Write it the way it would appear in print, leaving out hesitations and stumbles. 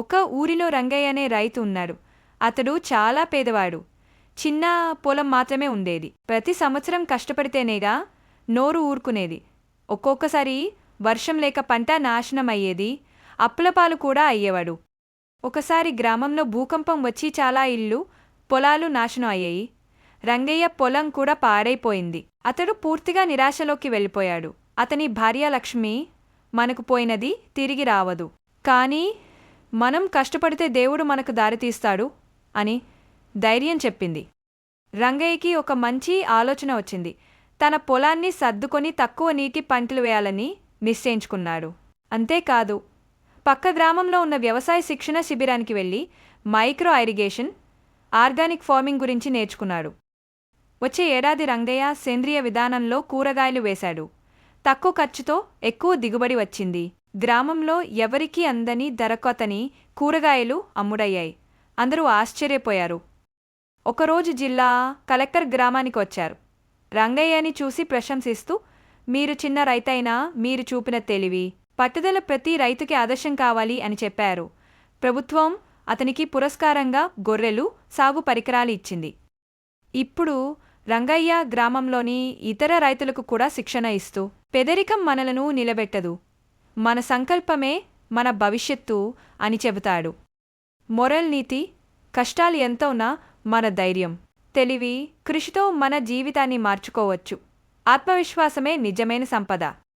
ఒక ఊరిలో రంగయ్య అనే రైతు ఉన్నాడు. అతడు చాలా పేదవాడు. చిన్న పొలం మాత్రమే ఉండేది. ప్రతి సంవత్సరం కష్టపడితేనేగా నోరు ఊరుకునేది. ఒక్కొక్కసారి వర్షం లేక పంట నాశనం అయ్యేది. అప్పులపాలు కూడా అయ్యేవాడు. ఒకసారి గ్రామంలో భూకంపం వచ్చి చాలా ఇళ్ళు, పొలాలు నాశనం అయ్యాయి. రంగయ్య పొలం కూడా పాడైపోయింది. అతడు పూర్తిగా నిరాశలోకి వెళ్ళిపోయాడు. అతని భార్య లక్ష్మి, మనకు పోయినది తిరిగి రావదు. కానీ మనం కష్టపడితే దేవుడు మనకు దారితీస్తాడు అని ధైర్యం చెప్పింది. రంగయ్యకి ఒక మంచి ఆలోచన వచ్చింది. తన పొలాన్ని సర్దుకొని తక్కువ నీటి పంటలు వేయాలని నిశ్చయించుకున్నాడు. అంతేకాదు, పక్క గ్రామంలో ఉన్న వ్యవసాయ శిక్షణ శిబిరానికి వెళ్ళి మైక్రో ఇరిగేషన్, ఆర్గానిక్ ఫార్మింగ్ గురించి నేర్చుకున్నాడు. వచ్చే ఏడాది రంగయ్య సేంద్రియ విధానంలో కూరగాయలు వేశాడు. తక్కువ ఖర్చుతో ఎక్కువ దిగుబడి వచ్చింది. గ్రామంలో ఎవరికీ అందని ధరకు అతని కూరగాయలు అమ్ముడయ్యాయి. అందరూ ఆశ్చర్యపోయారు. ఒకరోజు జిల్లా కలెక్టర్ గ్రామానికి వచ్చారు. రంగయ్యని చూసి ప్రశంసిస్తూ, మీరు చిన్న రైతైనా మీరు చూపిన తెలివి, పట్టుదల ప్రతి రైతుకి ఆదర్శం కావాలి అని చెప్పారు. ప్రభుత్వం అతనికి పురస్కారంగా గొర్రెలు, సాగు పరికరాలు ఇచ్చింది. ఇప్పుడు రంగయ్య గ్రామంలోని ఇతర రైతులకు కూడా శిక్షణ ఇస్తూ, పేదరికం మనలను నిలబెట్టదు, మన సంకల్పమే మన భవిష్యత్తు అని చెబుతాడు. మొరల్ నీతి: కష్టాలు ఎంత ఉన్నా మన ధైర్యం, తెలివి, కృషితో మన జీవితాన్ని మార్చుకోవచ్చు. ఆత్మవిశ్వాసమే నిజమైన సంపద.